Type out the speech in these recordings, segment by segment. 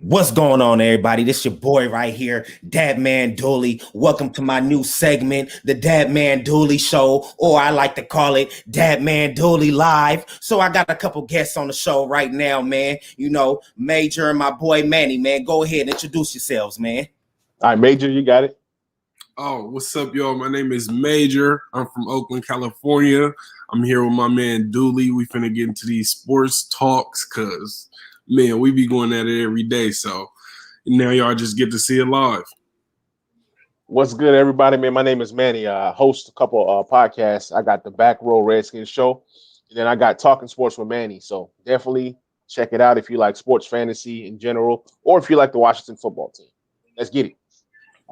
What's going on, everybody? This your boy right here, Dat Man Dooley. Welcome to my new segment, the Dat Man Dooley Show, or I like to call it Dat Man Dooley Live. So I got a couple guests on the show right now, man. You know, Major and my boy Manny, man. Go ahead and introduce yourselves, man. All right, Major, you got it. Oh, what's up, y'all? My name is Major. I'm from Oakland, California. I'm here with my man Dooley. We finna get into these sports talks because, man, we be going at it every day. So now y'all just get to see it live. What's good, everybody? Man, my name is Manny. I host a couple podcasts. I got the Back Row Redskins show, and then I got Talking Sports with Manny. So definitely check it out if you like sports fantasy in general, or if you like the Washington football team. Let's get it.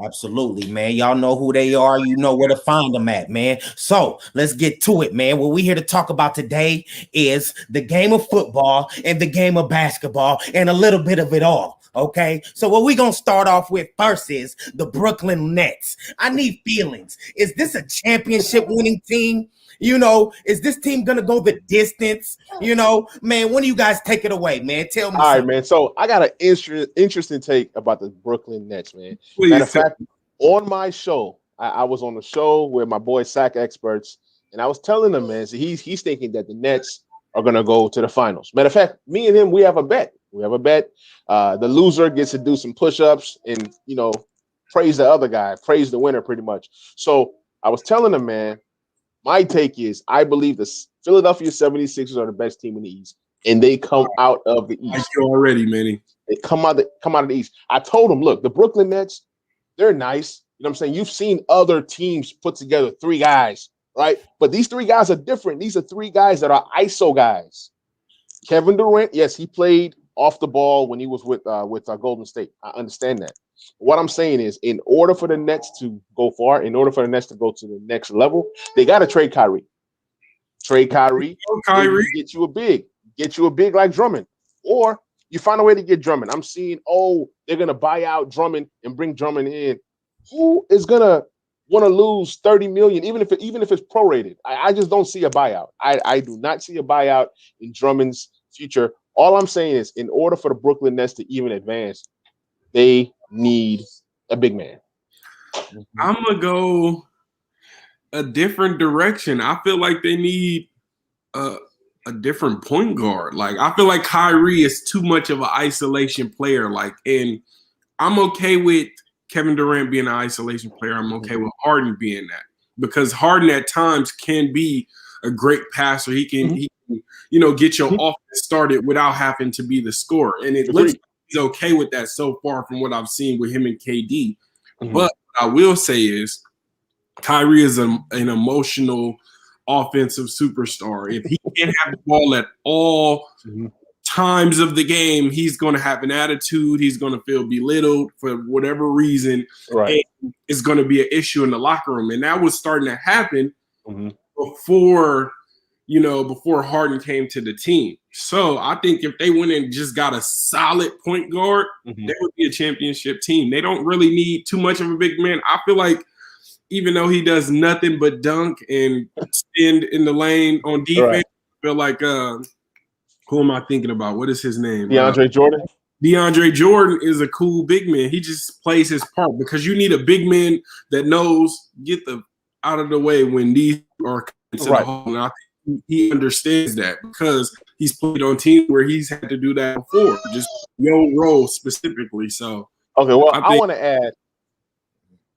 Absolutely, man. Y'all know who they are. You know where to find them at, man. So let's get to it, man. What we here to talk about today is the game of football and the game of basketball and a little bit of it all. Okay, so what we gonna start off with first is the Brooklyn Nets. I need feelings. Is this a championship winning team? You know, is this team gonna go the distance? You know, man, when do you guys take it away, man? Tell me. All right, man. So I got an interesting take about the Brooklyn Nets, man. Please. Matter of fact, on my show, I was on the show with my boy Sack Experts, and I was telling him, man, so he's thinking that the Nets are gonna go to the finals. Matter of fact, me and him, we have a bet. The loser gets to do some push-ups and, you know, praise the other guy, praise the winner pretty much. So I was telling him, man, my take is I believe the Philadelphia 76ers are the best team in the East, and they come out of the East. Like you already, Manny. They come out of the East. I told him, look, the Brooklyn Nets, they're nice. You know what I'm saying? You've seen other teams put together three guys, right? But these three guys are different. These are three guys that are ISO guys. Kevin Durant, yes, he played off the ball when he was with Golden State. I understand that. What I'm saying is, in order for the Nets to go far, in order for the Nets to go to the next level, they got to trade Kyrie. Get you a big like Drummond, or you find a way to get Drummond. I'm seeing, they're gonna buy out Drummond and bring Drummond in. Who is gonna want to lose $30 million, even if it's prorated? I just don't see a buyout. I do not see a buyout in Drummond's future. All I'm saying is, in order for the Brooklyn Nets to even advance, they need a big man. I'm going to go a different direction. I feel like they need a different point guard. Like, I feel like Kyrie is too much of an isolation player. Like, and I'm okay with Kevin Durant being an isolation player. I'm okay with Harden being that, because Harden at times can be a great passer. He can, get your offense started without having to be the scorer. And it looks like he's okay with that so far from what I've seen with him and KD. But what I will say is Kyrie is an emotional offensive superstar. If he can't have the ball at all times of the game, he's going to have an attitude. He's going to feel belittled for whatever reason. Right. And it's going to be an issue in the locker room. And that was starting to happen before Harden came to the team. So I think if they went and just got a solid point guard, they would be a championship team. They don't really need too much of a big man. I feel like even though he does nothing but dunk and stand in the lane on defense, I feel like who am I thinking about? What is his name? DeAndre Jordan. DeAndre Jordan is a cool big man. He just plays his part, because you need a big man that knows get the out of the way when these are coming to the hole. And I think he understands that, because he's played on teams where he's had to do that before, just your role specifically. So okay, well, I want to add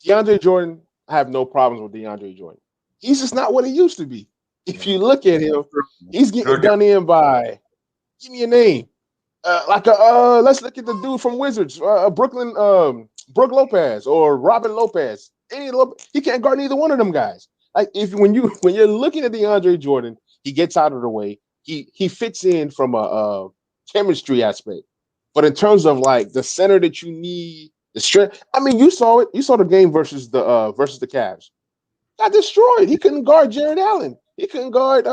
DeAndre Jordan. I have no problems with DeAndre Jordan. He's just not what he used to be. If you look at him, he's getting done in by, give me a name. Let's look at the dude from Wizards, Brook Lopez or Robin Lopez. He can't guard neither one of them guys. Like, when you're looking at DeAndre Jordan, he gets out of the way. He fits in from a chemistry aspect. But in terms of like the center that you need, the strength. I mean, you saw it. You saw the game versus the Cavs. Got destroyed. He couldn't guard Jared Allen. He couldn't guard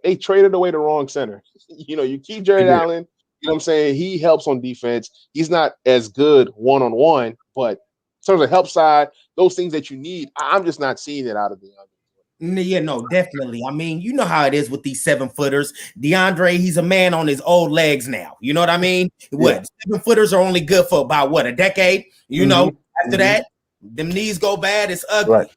they traded away the wrong center. You keep Jared Allen, you know what I'm saying? He helps on defense. He's not as good one-on-one, but in terms of help side, those things that you need, I'm just not seeing it out of DeAndre. Yeah, no, definitely. I mean, you know how it is with these 7-footers. DeAndre, he's a man on his old legs now. You know what I mean? What 7-footers are only good for about what, a decade? You know, after that, them knees go bad, it's ugly. Right.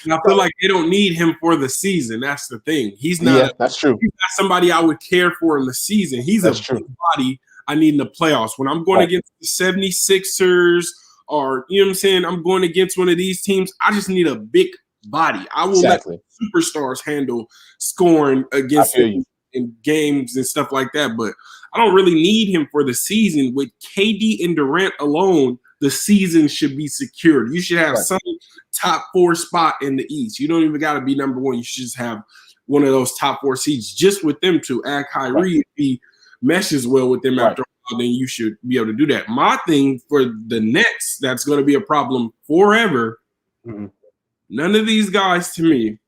And I feel like they don't need him for the season. That's the thing. He's not. That's true. He's not somebody I would care for in the season. He's a big body I need in the playoffs. When I'm going against the 76ers or, you know what I'm saying, I'm going against one of these teams, I just need a big body. I will let superstars handle scoring against them in games and stuff like that. But I don't really need him for the season. With KD and Durant alone, the season should be secured. You should have some top 4 spot in the East. You don't even got to be number 1. You should just have one of those top 4 seeds just with them to add Kyrie. If he meshes well with them after a while, then you should be able to do that. My thing for the Nets, that's going to be a problem forever. None of these guys, to me,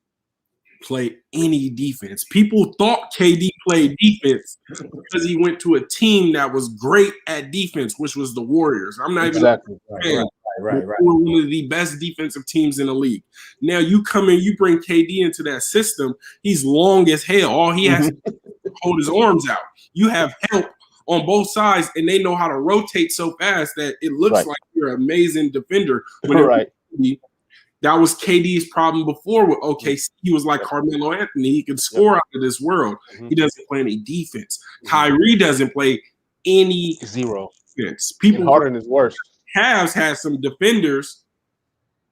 play any defense. People thought KD played defense because he went to a team that was great at defense, which was the Warriors. I'm not even right. One of the best defensive teams in the league. Now you come in, you bring KD into that system. He's long as hell. All he has to do is hold his arms out. You have help on both sides, and they know how to rotate so fast that it looks like you're an amazing defender. That was KD's problem before with OKC. He was like Carmelo Anthony. He can score out of this world. He doesn't play any defense. Kyrie doesn't play any defense. People Harden is worse. Cavs had some defenders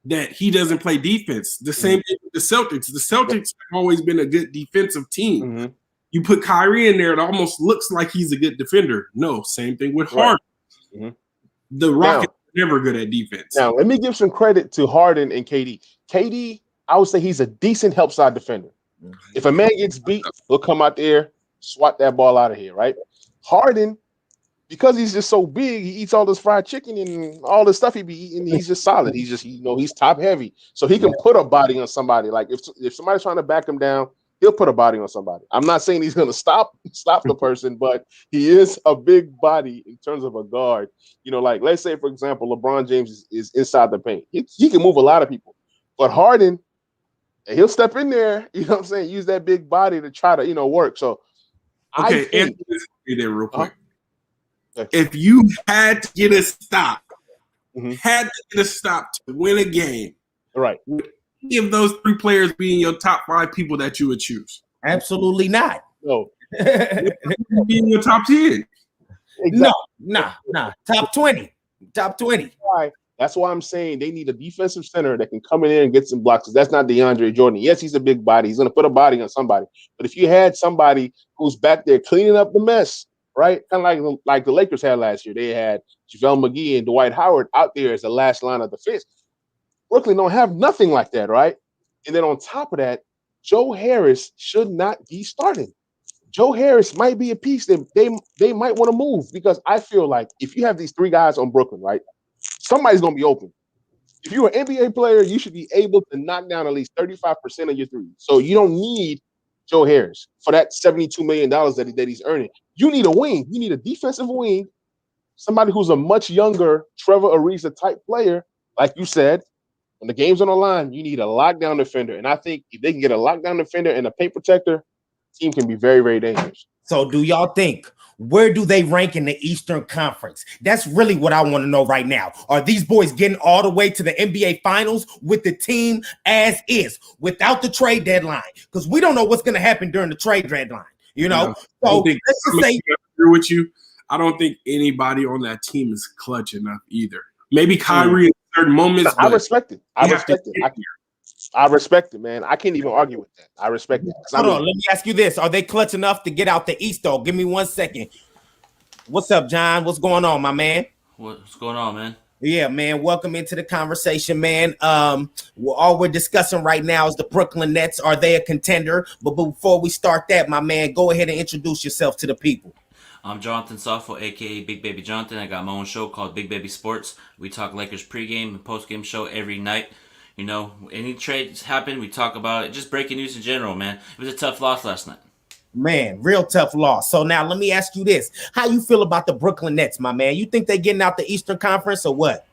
that he doesn't play defense. The same thing with the Celtics. The Celtics have always been a good defensive team. You put Kyrie in there, it almost looks like he's a good defender. No, same thing with Harden. The Rockets are never good at defense. Now, let me give some credit to Harden and KD. KD, I would say he's a decent help side defender. If a man gets beat, he'll come out there, swat that ball out of here, right? Harden, because he's just so big, he eats all this fried chicken and all the stuff he be eating. He's just solid. He's just, he's top heavy. So he can put a body on somebody. Like if somebody's trying to back him down, he'll put a body on somebody. I'm not saying he's going to stop the person, but he is a big body in terms of a guard. Like let's say, for example, LeBron James is inside the paint. He can move a lot of people. But Harden, he'll step in there, you know what I'm saying, use that big body to try to, work. So okay, answer this there real quick. If you had to get a stop, to win a game, right? Would any of those 3 players be in your top 5 people that you would choose? Absolutely not. No. Be in your top 10. Exactly. No. Top 20. Top 20. That's why I'm saying they need a defensive center that can come in there and get some blocks. That's not DeAndre Jordan. Yes, he's a big body. He's going to put a body on somebody. But if you had somebody who's back there cleaning up the mess, right? Kind of like the Lakers had last year. They had JaVale McGee and Dwight Howard out there as the last line of defense. Brooklyn don't have nothing like that, right? And then on top of that, Joe Harris should not be starting. Joe Harris might be a piece that they might want to move, because I feel like if you have these 3 guys on Brooklyn, right, somebody's going to be open. If you're an NBA player, you should be able to knock down at least 35% of your threes. So you don't need Joe Harris for that $72 million that he's earning. You need a wing. You need a defensive wing, somebody who's a much younger Trevor Ariza type player. Like you said, when the game's on the line, you need a lockdown defender. And I think if they can get a lockdown defender and a paint protector, team can be very, very dangerous. So do y'all think, where do they rank in the Eastern Conference? That's really what I want to know right now. Are these boys getting all the way to the NBA Finals with the team as is, without the trade deadline? Because we don't know what's going to happen during the trade deadline, So let's just say, with you, I don't think anybody on that team is clutch enough either. Maybe Kyrie in certain moments. I respect it. I respect it, man. I can't even argue with that. I respect it. Hold on, let me ask you this. Are they clutch enough to get out the East, though? Give me 1 second. What's up, John? What's going on, my man? What's going on, man? Yeah, man. Welcome into the conversation, man. All we're discussing right now is the Brooklyn Nets. Are they a contender? But before we start that, my man, go ahead and introduce yourself to the people. I'm Jonathan Soffo, a.k.a. Big Baby Jonathan. I got my own show called Big Baby Sports. We talk Lakers pregame and postgame show every night. Any trades happen, we talk about it. Just breaking news in general, man. It was a tough loss last night. Man, real tough loss. So now let me ask you this. How you feel about the Brooklyn Nets, my man? You think they getting out the Eastern Conference or what?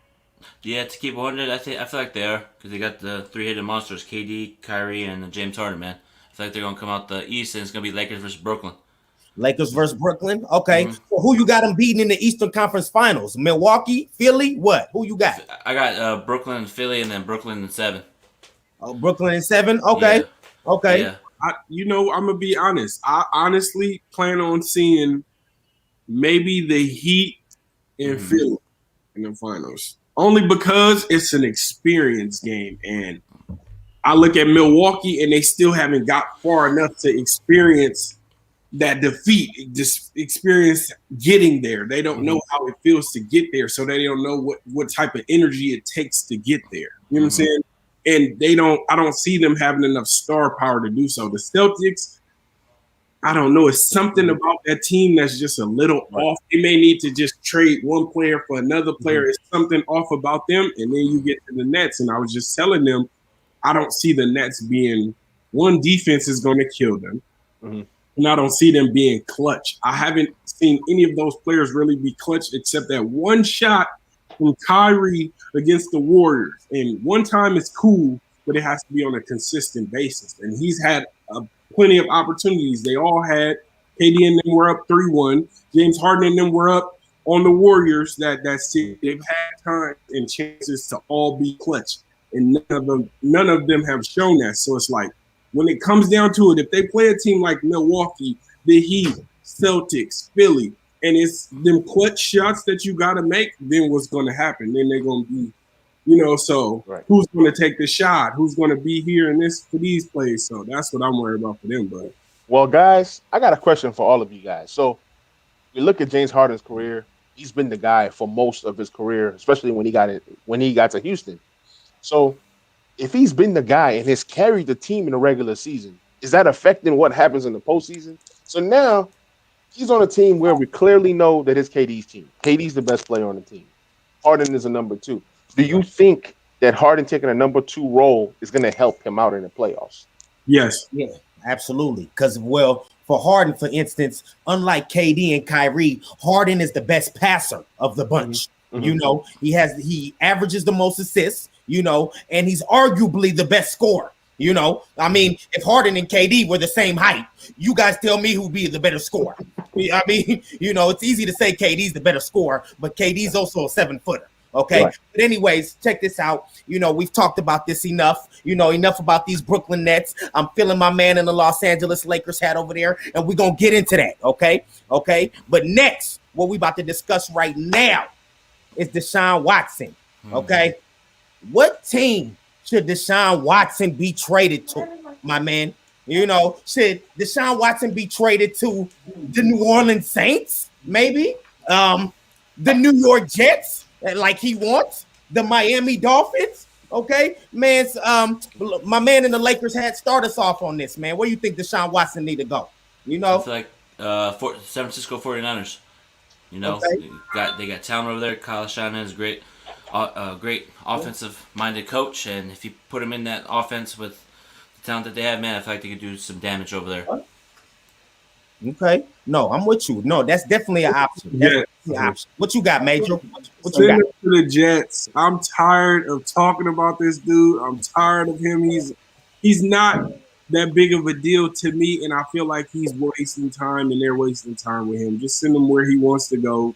Yeah, to keep 100, I feel like they are because they got the three-headed monsters: KD, Kyrie, and James Harden. Man, I feel like they're gonna come out the East, and it's gonna be Lakers versus Brooklyn. Lakers versus Brooklyn. Okay. Mm-hmm. So who you got them beating in the Eastern Conference Finals? Milwaukee, Philly, what? Who you got? I got Brooklyn and Philly, and then Brooklyn and 7. Oh, Brooklyn in 7. Okay. Yeah. Okay. Yeah. I'm gonna be honest. I honestly plan on seeing maybe the Heat and Philly in the finals, only because it's an experience game, and I look at Milwaukee and they still haven't got far enough to experience that defeat, just experience getting there. They don't know how it feels to get there, so they don't know what type of energy it takes to get there. You know what I'm saying? And I don't see them having enough star power to do so. The Celtics, I don't know. It's something about that team that's just a little off. They may need to just trade one player for another player. It's something off about them. And then you get to the Nets. And I was just telling them, I don't see the Nets being one. Defense is going to kill them. And I don't see them being clutch. I haven't seen any of those players really be clutch except that one shot from Kyrie against the Warriors. And one time is cool, but it has to be on a consistent basis. And he's had plenty of opportunities. They all had. KD and them were up 3-1. James Harden and them were up on the Warriors. That's it. They've had time and chances to all be clutch. And none of them have shown that. So it's like, when it comes down to it, if they play a team like Milwaukee, the Heat, Celtics, Philly, and it's them clutch shots that you got to make, then what's going to happen? Then they're going to be, who's going to take the shot? Who's going to be here in this for these plays? So that's what I'm worried about for them. But well, guys, I got a question for all of you guys. So we look at James Harden's career. He's been the guy for most of his career, especially when he got to Houston. So if he's been the guy and has carried the team in the regular season, is that affecting what happens in the postseason? So now he's on a team where we clearly know that it's KD's team. KD's the best player on the team. Harden is a number 2. Do you think that Harden taking a number 2 role is going to help him out in the playoffs? Yes. Yeah, absolutely. Because, for Harden, for instance, unlike KD and Kyrie, Harden is the best passer of the bunch. He averages the most assists, and he's arguably the best scorer. I mean, if Harden and KD were the same height, you guys tell me who'd be the better scorer. I mean, it's easy to say KD's the better scorer, but KD's also a 7-footer. Okay. Right. But anyways, check this out. We've talked about this enough. Enough about these Brooklyn Nets. I'm feeling my man in the Los Angeles Lakers hat over there, and we're going to get into that. Okay. But next, what we about to discuss right now is Deshaun Watson. Okay. What team should Deshaun Watson be traded to, my man? Should Deshaun Watson be traded to the New Orleans Saints, maybe? The New York Jets, like he wants? The Miami Dolphins? Okay, man. My man in the Lakers hat, start us off on this, man. Where do you think Deshaun Watson need to go? I feel like San Francisco 49ers. They got talent over there. Kyle Shanahan is great offensive-minded coach, and if you put him in that offense with the talent that they have, man, I feel like they could do some damage over there. Okay. No, I'm with you. No, that's definitely an option. What you got, Major? What you got? To the Jets. I'm tired of talking about this dude. I'm tired of him. He's not that big of a deal to me, and I feel like he's wasting time, and they're wasting time with him. Just send him where he wants to go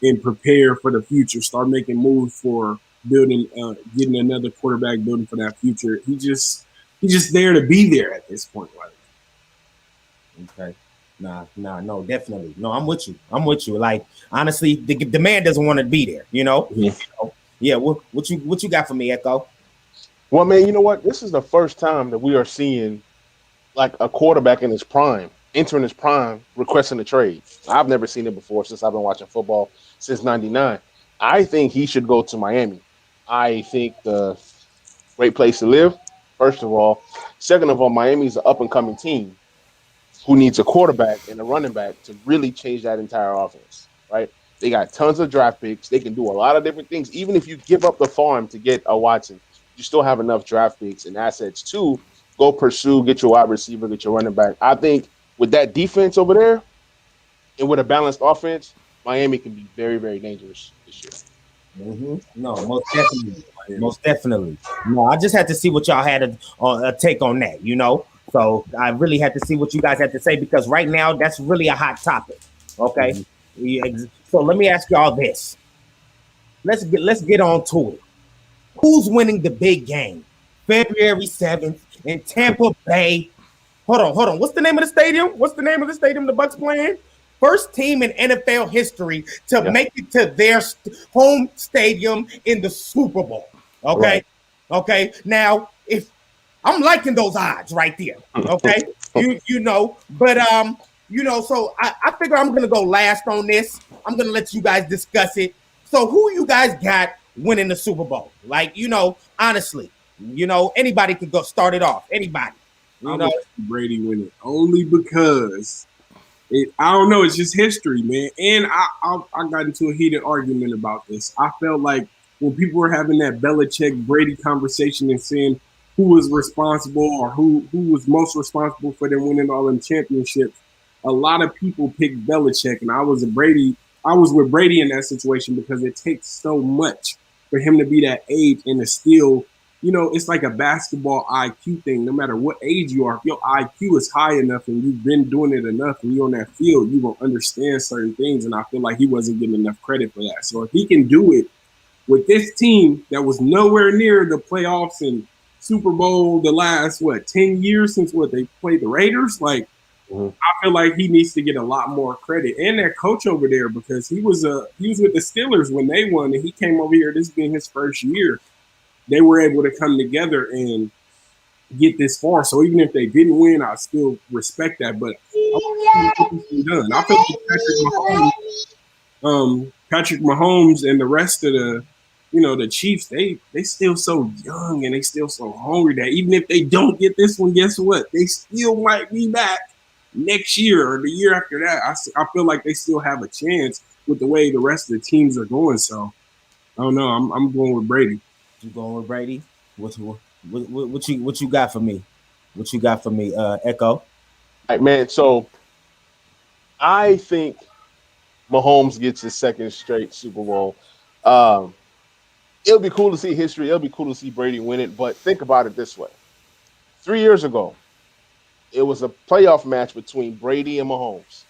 and prepare for the future. Start making moves for building, getting another quarterback, building for that future. He's just there to be there at this point. Okay. No, definitely. No, I'm with you. Like, honestly, the man doesn't want to be there, Yeah. What you got for me, Echo? Well, man, you know what? This is the first time that we are seeing like a quarterback in his prime, entering his prime, requesting a trade. I've never seen it before since I've been watching football since '99. I think he should go to Miami. I think the great place to live, first of all. Second of all, Miami's an up-and-coming team who needs a quarterback and a running back to really change that entire offense, right? They got tons of draft picks. They can do a lot of different things. Even if you give up the farm to get a Watson, you still have enough draft picks and assets to go pursue, get your wide receiver, get your running back. I think with that defense over there and with a balanced offense, Miami can be very, very dangerous this year. No, most definitely, most definitely. No, I just had to see what y'all had a take on that. So I really had to see what you guys had to say because right now that's really a hot topic. Okay, so let me ask y'all this. Let's get on to it. Who's winning the big game? February 7th in Tampa Bay. Hold on. What's the name of the stadium? What's the name of the stadium the Bucks playing? First team in NFL history to make it to their home stadium in the Super Bowl. Okay. Right. Okay. Now, if I'm liking those odds right there. Okay. So I figure I'm gonna go last on this. I'm gonna let you guys discuss it. So who you guys got winning the Super Bowl? Like, honestly, anybody could go start it off. Anybody. You I'm know, gonna let Brady win it only because I don't know. It's just history, man. And I got into a heated argument about this. I felt like when people were having that Belichick Brady conversation and saying who was responsible or who was most responsible for them winning all them championships, a lot of people picked Belichick, and I was with Brady in that situation because it takes so much for him to be that age and to still it's like a basketball IQ thing. No matter what age you are, if your IQ is high enough and you've been doing it enough and you're on that field, you will understand certain things. And I feel like he wasn't getting enough credit for that. So if he can do it with this team that was nowhere near the playoffs and Super Bowl the last 10 years since they played the Raiders, like I feel like he needs to get a lot more credit. And that coach over there, because he was with the Steelers when they won and he came over here, this being his first year. They were able to come together and get this far. So even if they didn't win, I still respect that. But done. I feel like Patrick Mahomes and the rest of the Chiefs, they still so young and they still so hungry that even if they don't get this one, guess what? They still might be back next year or the year after that. I feel like they still have a chance with the way the rest of the teams are going. So I don't know. I'm going with Brady. You going with Brady? What you got for me? What you got for me, Echo? All right, man. So I think Mahomes gets his second straight Super Bowl. Um, it'll be cool to see history. It'll be cool to see Brady win it. But think about it this way: 3 years ago, it was a playoff match between Brady and Mahomes.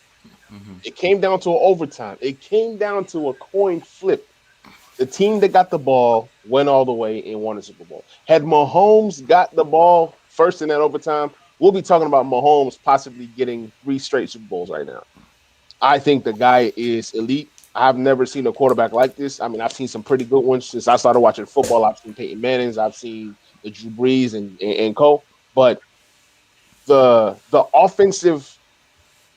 It came down to an overtime. It came down to a coin flip. The team that got the ball went all the way and won the Super Bowl. Had Mahomes got the ball first in that overtime, we'll be talking about Mahomes possibly getting 3 straight Super Bowls right now. I think the guy is elite. I've never seen a quarterback like this. I mean, I've seen some pretty good ones since I started watching football. I've seen Peyton Manning's, I've seen the Drew Brees and Co. But the offensive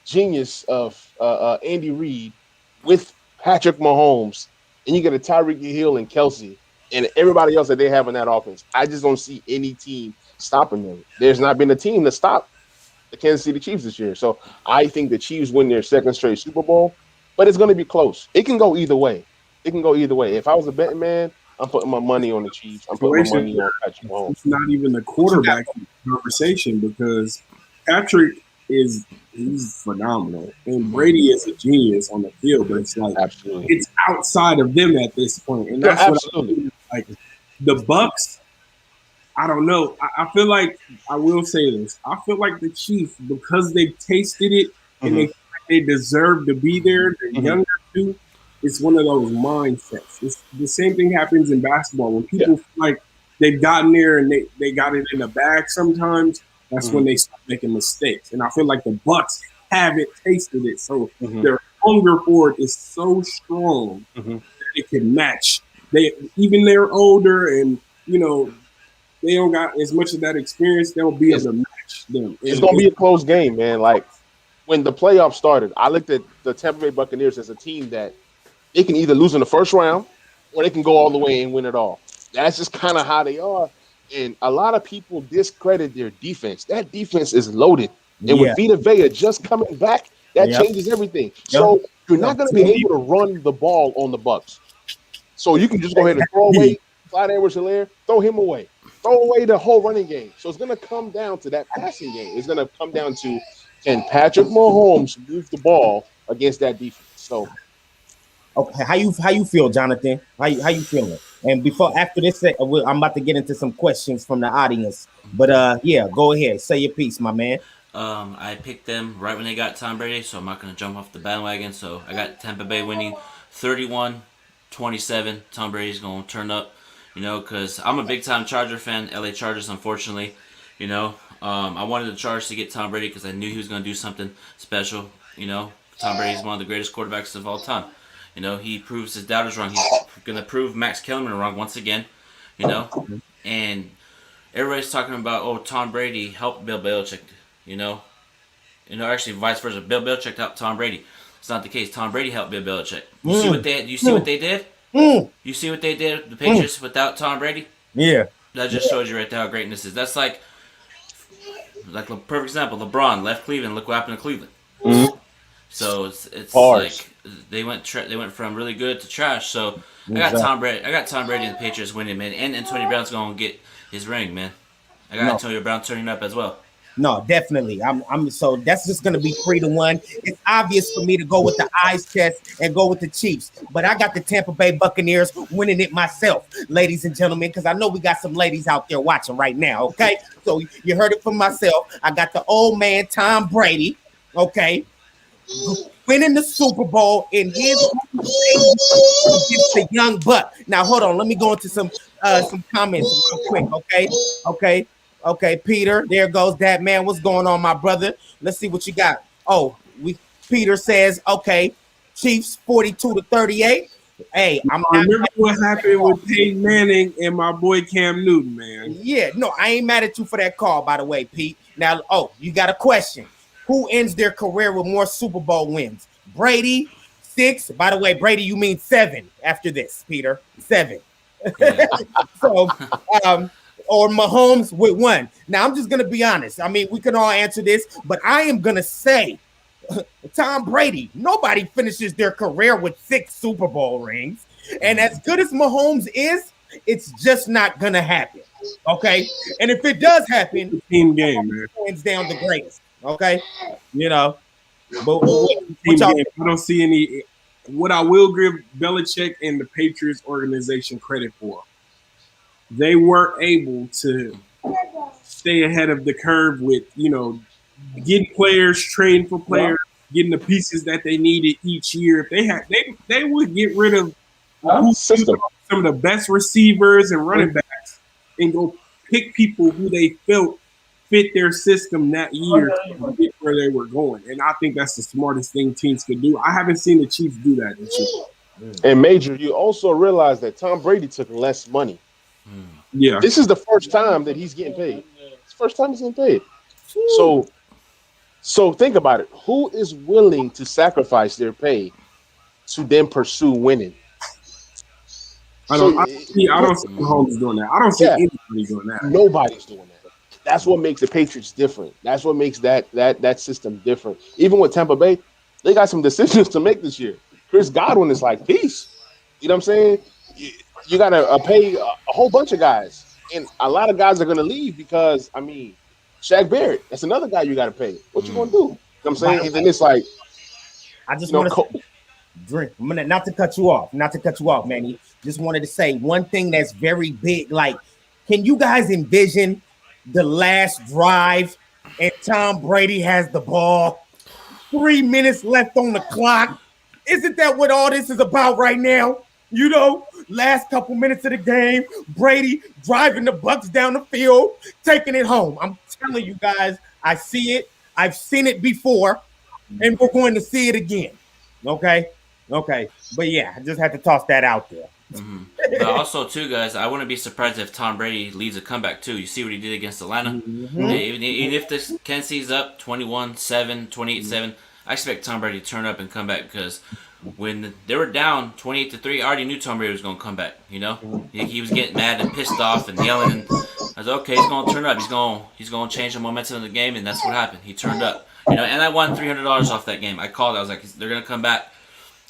genius of Andy Reid with Patrick Mahomes, and you get a Tyreek Hill and Kelsey and everybody else that they have in that offense. I just don't see any team stopping them. There's not been a team to stop the Kansas City Chiefs this year. So I think the Chiefs win their second straight Super Bowl, but it's going to be close. It can go either way. It can go either way. If I was a betting man, I'm putting my money on the Chiefs. I'm putting my money on Patrick Mahomes. It's not even the quarterback conversation because Patrick he's phenomenal and Brady is a genius on the field, but it's like it's outside of them at this point, and that's absolutely like the Bucks. I don't know. I feel like I will say this. I feel like the Chiefs, because they tasted it and they deserve to be there. They're younger too. It's one of those mindsets. It's the same thing happens in basketball when people feel like they've gotten there and they got it in the bag. Sometimes that's when they start making mistakes. And I feel like the Bucks haven't tasted it, so their hunger for it is so strong that it can match. They're older and they don't got as much of that experience. They'll be able to match them. It's going to be a close game, man. Like when the playoffs started, I looked at the Tampa Bay Buccaneers as a team that they can either lose in the first round or they can go all the way and win it all. That's just kind of how they are. And a lot of people discredit their defense. That defense is loaded. And with Vita Vea just coming back, that changes everything. So you're not going to be able to run the ball on the Bucks. So you can just go ahead and throw away Clyde Edwards-Helaire, throw him away. Throw away the whole running game. So it's going to come down to that passing game. It's going to come down to, can Patrick Mahomes move the ball against that defense? So Okay, how you feel, Jonathan? How you feeling? And before after this, I'm about to get into some questions from the audience. But yeah, go ahead, say your piece, my man. I picked them right when they got Tom Brady, so I'm not going to jump off the bandwagon. So I got Tampa Bay winning 31-27. Tom Brady's going to turn up, because I'm a big time Charger fan, LA Chargers, unfortunately. I wanted the Chargers to get Tom Brady because I knew he was going to do something special. Tom Brady is one of the greatest quarterbacks of all time. He proves his doubters wrong. He's going to prove Max Kellerman wrong once again, and everybody's talking about, Tom Brady helped Bill Belichick, you know. Actually vice versa. Bill Belichick helped Tom Brady. It's not the case. Tom Brady helped Bill Belichick. You see what they did? You see what they did, the Patriots without Tom Brady? Yeah. That just shows you right there how greatness is. That's like a perfect example. LeBron left Cleveland. Look what happened to Cleveland. So it's like they went from really good to trash. So I got Tom Brady. I got Tom Brady and the Patriots winning, man. And Antonio Brown's gonna get his ring, man. I got Antonio Brown turning up as well. No, definitely. I'm so that's just gonna be 3-1. It's obvious for me to go with the eyes test and go with the Chiefs, but I got the Tampa Bay Buccaneers winning it myself, ladies and gentlemen, because I know we got some ladies out there watching right now. Okay, so you heard it from myself. I got the old man Tom Brady. Okay, winning the Super Bowl in his against the young buck. Now hold on, let me go into some comments real quick. Okay, Peter. There goes that man. What's going on, my brother? Let's see what you got. Peter says, okay, Chiefs 42-38. Hey, I'm remember what happened with Peyton Manning and my boy Cam Newton, man. Yeah, no, I ain't mad at you for that call, by the way, Pete. Now, you got a question. Who ends their career with more Super Bowl wins? Brady, 6. By the way, Brady, you mean 7 after this, Peter. 7. Yeah. So, or Mahomes with 1. Now, I'm just going to be honest. I mean, we can all answer this, but I am going to say Tom Brady. Nobody finishes their career with 6 Super Bowl rings. And as good as Mahomes is, it's just not going to happen. Okay? And if it does happen, team game, man. Hands down the greatest. Okay? But I don't see any. What I will give Belichick and the Patriots organization credit for, they were able to stay ahead of the curve with, getting players, trading for players, getting the pieces that they needed each year. If they had, they would get rid of some of the best receivers and running backs and go pick people who they felt fit their system that year to get where they were going. And I think that's the smartest thing teams could do. I haven't seen the Chiefs do that this year. And Major, you also realize that Tom Brady took less money. Yeah. This is the first time that he's getting paid. It's the first time he's getting paid. So think about it. Who is willing to sacrifice their pay to then pursue winning? I don't see Mahomes doing that. I don't see anybody doing that. Nobody's doing that. That's what makes the Patriots different. That's what makes that system different. Even with Tampa Bay, they got some decisions to make this year. Chris Godwin is like, peace. You know what I'm saying? You got to pay a whole bunch of guys. And a lot of guys are going to leave because, Shaq Barrett, that's another guy you got to pay. What you going to do? You know what I'm saying? And then it's like, I just want to drink. Not to cut you off, Manny. Just wanted to say one thing that's very big. Like, can you guys envision the last drive and Tom Brady has the ball, 3 minutes left on the clock? Isn't that what all this is about right now? Last couple minutes of the game, Brady driving the Bucks down the field, taking it home. I'm telling you guys, I see it. I've seen it before, and we're going to see it again. Okay. But yeah, I just had to toss that out there. Mm-hmm. But also, too, guys, I wouldn't be surprised if Tom Brady leads a comeback, too. You see what he did against Atlanta? Mm-hmm. Even if this Kenzie's up 21-7, 28-7, I expect Tom Brady to turn up and come back because when they were down 28-3, I already knew Tom Brady was going to come back, He was getting mad and pissed off and yelling. And I was okay, he's going to turn up. He's going to change the momentum of the game, and that's what happened. He turned up, And I won $300 off that game. I called. I was like, they're going to come back.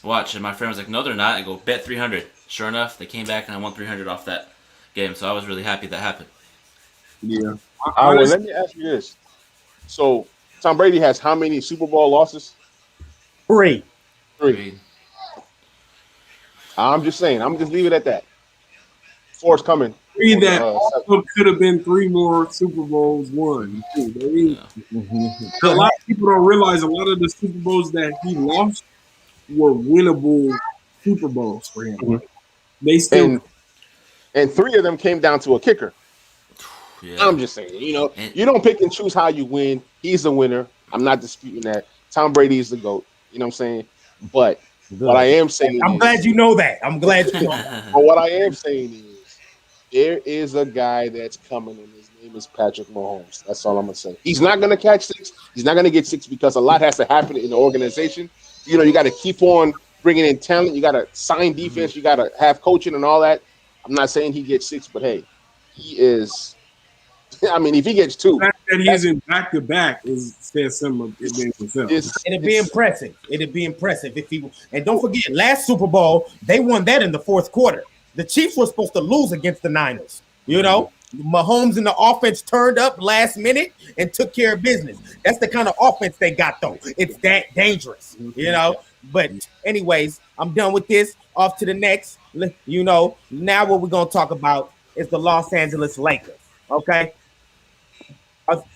Watch. And my friend was like, no, they're not. I go, bet 300. Sure enough, they came back, and I won 300 off that game. So I was really happy that happened. Yeah. Let me ask you this. So Tom Brady has how many Super Bowl losses? 3. I'm just saying. I'm just leave it at that. Four's coming. Three that also could have been 3 more Super Bowls won. A lot of people don't realize a lot of the Super Bowls that he lost were winnable Super Bowls for him. Mhm. They still and 3 of them came down to a kicker. Yeah. I'm just saying, you don't pick and choose how you win. He's the winner. I'm not disputing that. Tom Brady is the GOAT. You know what I'm saying? But what I am saying I'm glad you know that. I'm glad you know. But what I am saying is there is a guy that's coming, and his name is Patrick Mahomes. That's all I'm gonna say. He's not gonna catch 6. He's not gonna get 6 because a lot has to happen in the organization. You got to keep on bringing in talent. You got to sign defense. You got to have coaching and all that. I'm not saying he gets 6, but hey, he is. I mean, if he gets 2, the fact that he's in back-to-back says something about himself. It'd be impressive. It'd be impressive if he. And don't forget, last Super Bowl they won that in the 4th quarter. The Chiefs were supposed to lose against the Niners. Mahomes and the offense turned up last minute and took care of business. That's the kind of offense they got, though. It's that dangerous, But anyways, I'm done with this. Off to the next. Now what we're gonna talk about is the Los Angeles Lakers. Okay.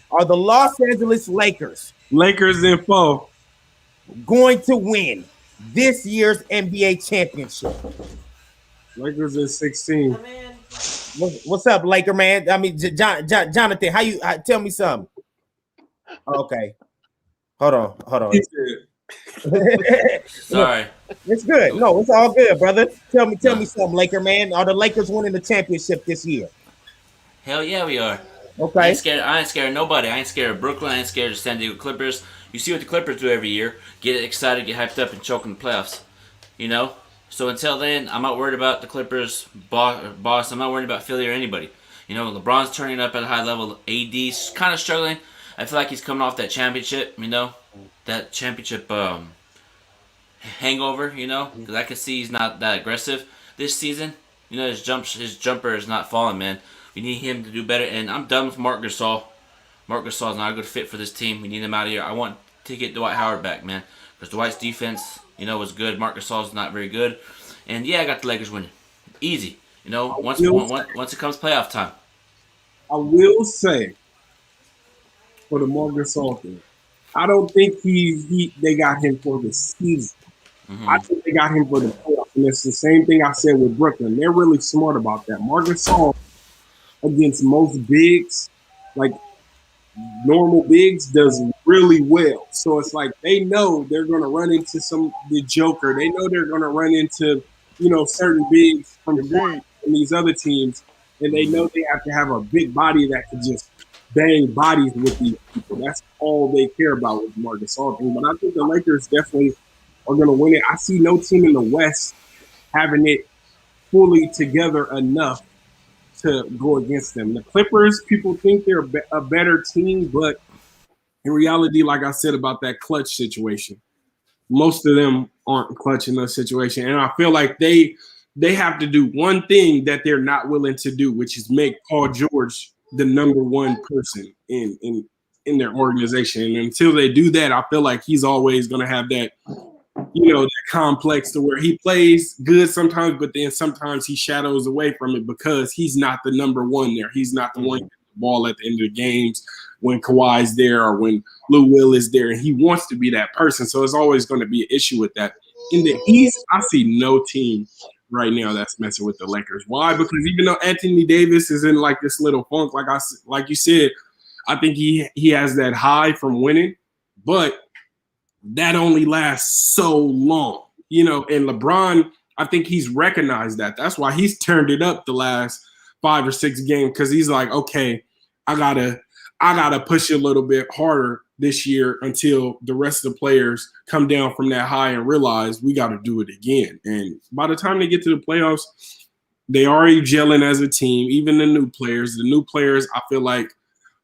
Are the Los Angeles Lakers in 4 going to win this year's NBA championship? Lakers in 16. What's up, Laker man? I mean, Jonathan, how you tell me something? Okay, hold on. Sorry, it's good. No, it's all good, brother. Tell me something, Laker man. Are the Lakers winning the championship this year? Hell yeah, we are. Okay. I ain't scared of nobody. I ain't scared of Brooklyn. I ain't scared of San Diego Clippers. You see what the Clippers do every year. Get excited, get hyped up, and choke in the playoffs. So until then, I'm not worried about the Clippers boss. I'm not worried about Philly or anybody. LeBron's turning up at a high level. AD's kind of struggling. I feel like he's coming off that championship, that championship hangover, because I can see he's not that aggressive this season. His jumper is not falling, man. We need him to do better, and I'm done with Marc Gasol. Marc Gasol is not a good fit for this team. We need him out of here. I want to get Dwight Howard back, man, because Dwight's defense, was good. Marc Gasol is not very good, and yeah, I got the Lakers winning, easy. Once it comes playoff time. I will say for the Marc Gasol thing, I don't think they got him for the season. Mm-hmm. I think they got him for the playoffs, and it's the same thing I said with Brooklyn. They're really smart about that. Marc Gasol against most bigs, like normal bigs, does really well. So it's like they know they're going to run into the Joker. They know they're going to run into certain bigs from these other teams, and they know they have to have a big body that can just bang bodies with these people. That's all they care about with Marc Gasol thing. But I think the Lakers definitely are going to win it. I see no team in the West having it fully together enough to go against them. The Clippers, people think they're a better team, but in reality, like I said about that clutch situation, most of them aren't clutch in that situation. And I feel like they have to do one thing that they're not willing to do, which is make Paul George the number one person in their organization. And until they do that, I feel like he's always going to have that, that complex to where he plays good sometimes, but then sometimes he shadows away from it because he's not the number one there. He's not the one getting the ball at the end of the games when Kawhi's there or when Lou Will is there, and he wants to be that person. So it's always going to be an issue with that. In the East, I see no team right now that's messing with the Lakers. Why? Because even though Anthony Davis is in like this little funk, like you said, I think he has that high from winning, but that only lasts so long, and LeBron, I think he's recognized that. That's why he's turned it up the last 5 or 6 games, because he's like, okay, I gotta push it a little bit harder this year until the rest of the players come down from that high and realize we got to do it again. And by the time they get to the playoffs, they already gelling as a team. Even the new players, I feel like,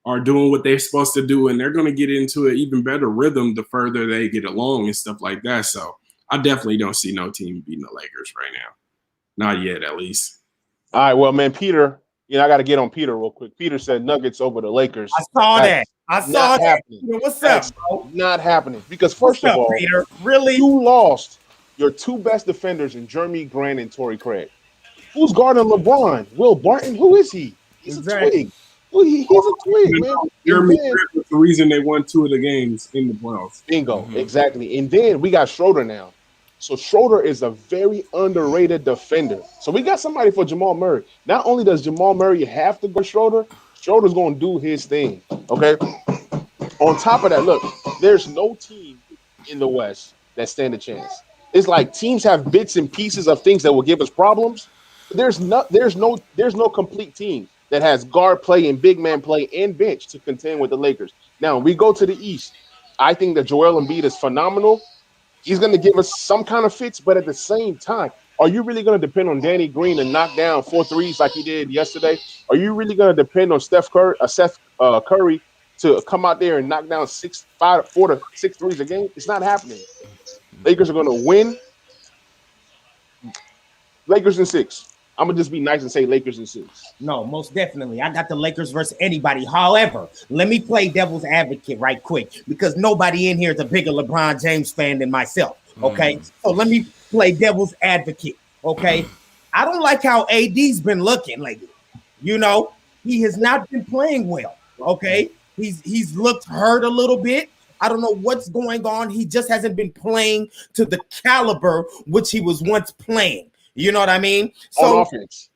are doing what they're supposed to do, and they're going to get into an even better rhythm the further they get along and stuff like that. So I definitely don't see no team beating the Lakers right now. Not yet, at least. All right, well, man, Peter, I got to get on Peter real quick. Peter said Nuggets over the Lakers. I saw that. Happening. What's up, bro? Not happening. Because first of all, Peter? Really? you lost your two best defenders in Jeremy Grant and Torrey Craig. Who's guarding LeBron? Will Barton? Who is he? He's a Exactly. twig. Well, he's a twig, man. And Jeremy then Grant was the reason they won 2 of the games in the playoffs. bingo, exactly. And then we got Schroeder now. So Schroeder is a very underrated defender. So we got somebody for Jamal Murray. Not only does Jamal Murray have to guard Schroeder, Schroeder's going to do his thing. Okay. On top of that, look, there's no team in the West that stand a chance. It's like teams have bits and pieces of things that will give us problems. There's no complete team that has guard play and big man play and bench to contend with the Lakers. Now we go to the East. I think that Joel Embiid is phenomenal. He's going to give us some kind of fits, but at the same time, are you really going to depend on Danny Green to knock down 4 threes like he did yesterday? Are you really going to depend on Seth Curry to come out there and knock down 4 to 6 threes a game? It's not happening. Lakers are going to win. Lakers in 6. I'm gonna just be nice and say Lakers in 6. No, most definitely. I got the Lakers versus anybody. However, let me play devil's advocate right quick because nobody in here is a bigger LeBron James fan than myself. Okay, so let me play devil's advocate. Okay, I don't like how AD's been looking lately. You know, he has not been playing well. Okay, he's looked hurt a little bit. I don't know what's going on. He just hasn't been playing to the caliber which he was once playing. You know what I mean? So, on offense.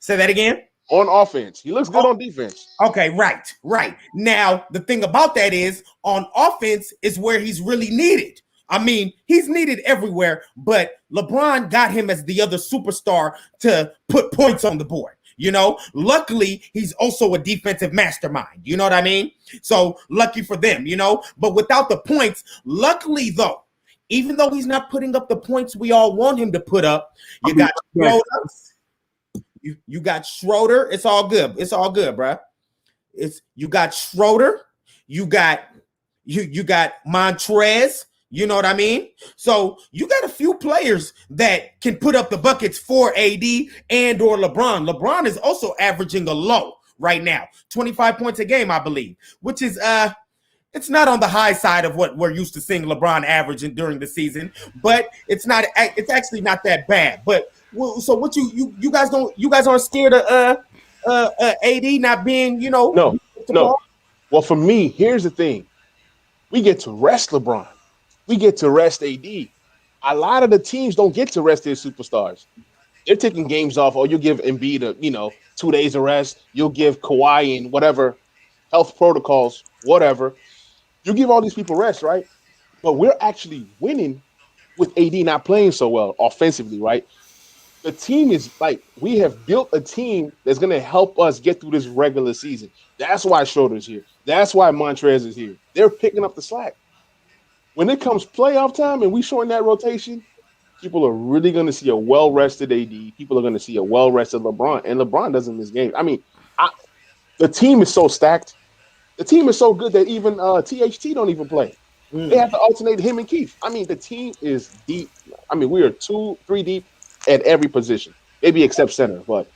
Say that again? On offense. He looks good on defense. Okay, right. Now, the thing about that is on offense is where he's really needed. I mean, he's needed everywhere, but LeBron got him as the other superstar to put points on the board. You know, luckily, he's also a defensive mastermind. You know what I mean? So lucky for them, you know, but without the points, luckily, though, even though he's not putting up the points we all want him to put up, you got Schroeder. You got Schroeder. It's all good. It's all good, bro. You got Schroeder. You got Montrez. You know what I mean? So you got a few players that can put up the buckets for AD and or LeBron. LeBron is also averaging a low right now, 25 points a game, I believe, which is it's not on the high side of what we're used to seeing LeBron averaging during the season, but it's actually not that bad. But so what you guys aren't scared of AD not being, you know? No. Well, for me, here's the thing. We get to rest LeBron. We get to rest AD. A lot of the teams don't get to rest their superstars. They're taking games off, or you'll give Embiid 2 days of rest. You'll give Kawhi and whatever health protocols, whatever. You give all these people rest, right? But we're actually winning with AD not playing so well offensively, right? The team is like, we have built a team that's going to help us get through this regular season. That's why Schroeder's here. That's why Montrez is here. They're picking up the slack. When it comes playoff time and we shorten that rotation, people are really going to see a well-rested AD. People are going to see a well-rested LeBron, and LeBron doesn't miss games. I mean, the team is so stacked. The team is so good that even THT don't even play. They have to alternate him and Keith. I mean, the team is deep. I mean, we are 2-3 deep at every position, maybe except center, but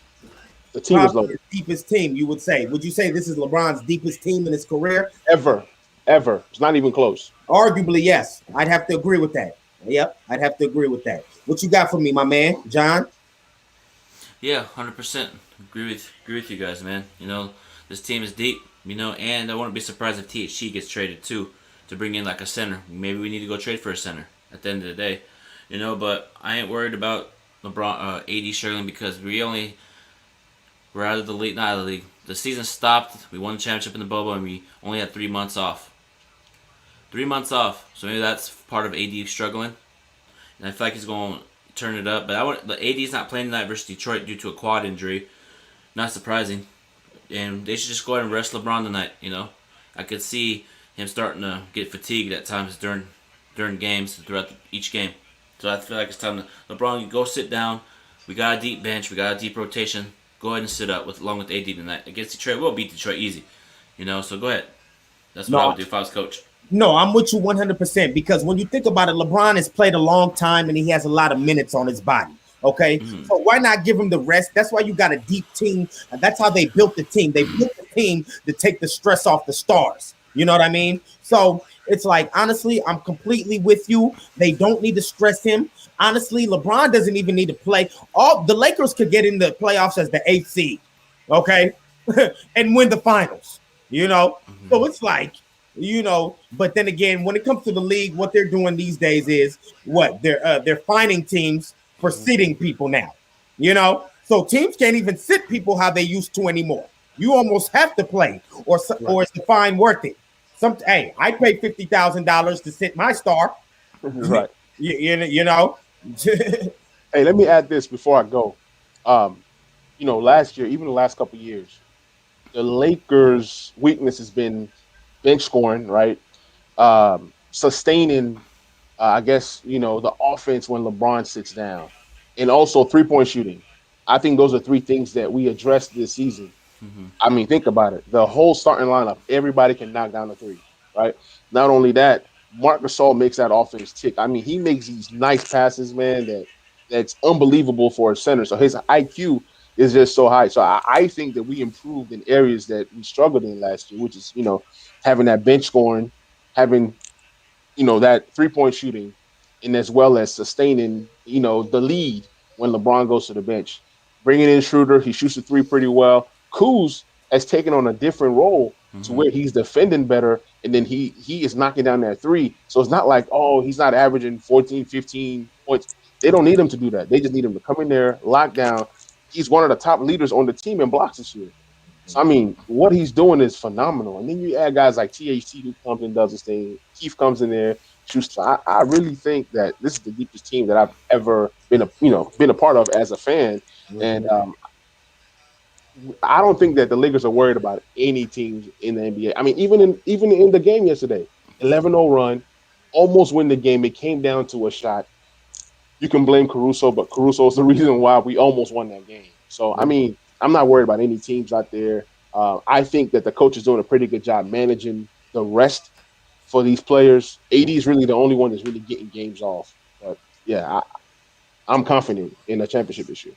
the team is loaded. Deepest team, you would say. Would you say this is LeBron's deepest team in his career? Ever. It's not even close. Arguably, yes. I'd have to agree with that. Yep, I'd have to agree with that. What you got for me, my man, John? Yeah, 100%. Agree with you guys, man. You know, this team is deep. You know, and I wouldn't be surprised if THT gets traded too to bring in like a center. Maybe we need to go trade for a center at the end of the day. You know, but I ain't worried about LeBron, AD struggling because we're out of the league. Not out of the league. The season stopped. We won the championship in the bubble, and we only had 3 months off. 3 months off. So maybe that's part of AD struggling. And I feel like he's going to turn it up. But the AD's not playing tonight versus Detroit due to a quad injury. Not surprising. And they should just go ahead and rest LeBron tonight. You know, I could see him starting to get fatigued at times during games throughout each game. So I feel like it's time to LeBron. You go sit down. We got a deep bench. We got a deep rotation. Go ahead and sit up along with AD tonight against Detroit. We'll beat Detroit easy. You know, so go ahead. That's what I would do if I was coach. No, I'm with you 100% because when you think about it, LeBron has played a long time and he has a lot of minutes on his body. Okay, so why not give him the rest? That's why you got a deep team. And that's how they built the team. They built the team to take the stress off the stars. You know what I mean? So It's like, honestly, I'm completely with you. They don't need to stress him. Honestly, LeBron doesn't even need to play. All the Lakers could get in the playoffs as the eighth seed, okay, and win the finals. You know, so it's like, but then again, when it comes to the league, what they're doing these days is what they're finding teams for sitting people now. So teams can't even sit people how they used to anymore. You almost have to play, or is the fine worth it? Hey, I paid $50,000 to sit my star. Right. you know. Hey, let me add this before I go. Last year, even the last couple of years, the Lakers' weakness has been bench scoring, right? Sustaining, I guess, the offense when LeBron sits down, and also 3-point shooting. I think those are three things that we addressed this season. I mean, think about it. The whole starting lineup, everybody can knock down a three, right? Not only that, Marc Gasol makes that offense tick. I mean, he makes these nice passes, man, that's unbelievable for a center. So his IQ is just so high. So I think that we improved in areas that we struggled in last year, which is, having that bench scoring, having that 3-point shooting, and as well as sustaining, the lead when LeBron goes to the bench. Bringing in Schroeder, he shoots the three pretty well. Kuz has taken on a different role to where he's defending better, and then he is knocking down that three. So it's not like, he's not averaging 14, 15 points. They don't need him to do that. They just need him to come in there, lock down. He's one of the top leaders on the team in blocks this year. So, I mean, what he's doing is phenomenal. And then you add guys like THT who comes and does his thing. Keith comes in there, shoots. I really think that this is the deepest team that I've ever been a part of as a fan. And I don't think that the Lakers are worried about any teams in the NBA. I mean, even in the game yesterday, 11-0 run, almost win the game. It came down to a shot. You can blame Caruso, but Caruso is the reason why we almost won that game. So, I mean, I'm not worried about any teams out there. I think that the coach is doing a pretty good job managing the rest for these players. AD is really the only one that's really getting games off. But, yeah, I'm confident in the championship this year.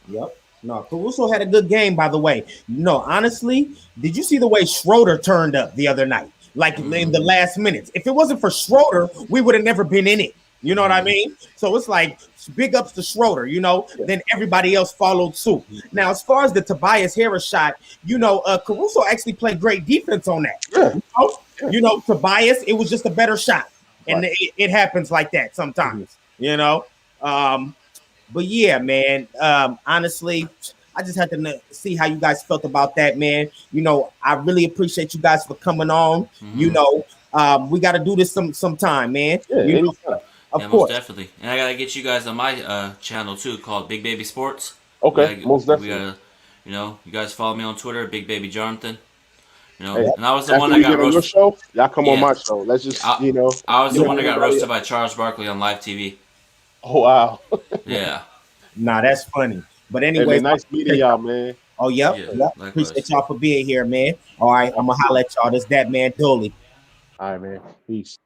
Yep. No, Caruso had a good game, by the way. No, honestly, did you see the way Schroeder turned up the other night? Like in the last minutes. If it wasn't for Schroeder, we would have never been in it. You know what I mean? So it's like big ups to Schroeder, then everybody else followed suit. Now, as far as the Tobias Harris shot, Caruso actually played great defense on that. Yeah. Tobias, it was just a better shot. And it happens like that sometimes, But yeah, man, honestly, I just had to see how you guys felt about that, man. I really appreciate you guys for coming on. We got to do this sometime, man. Yeah, of yeah, course. most definitely. And I gotta get you guys on my channel too, called Big Baby Sports. Okay, most definitely. We gotta, you guys follow me on Twitter, Big Baby Jonathan. Hey, and I was the one that got roasted. Your show, y'all come on my show. Let's just, I was the one that got roasted by Charles Barkley on live TV. Oh wow. Yeah. Nah, that's funny. But anyway, hey, man, nice meeting y'all, man. Oh, yep. Appreciate y'all for being here, man. All right, I'm gonna holler at y'all. This Dat Man Dooley. All right, man. Peace.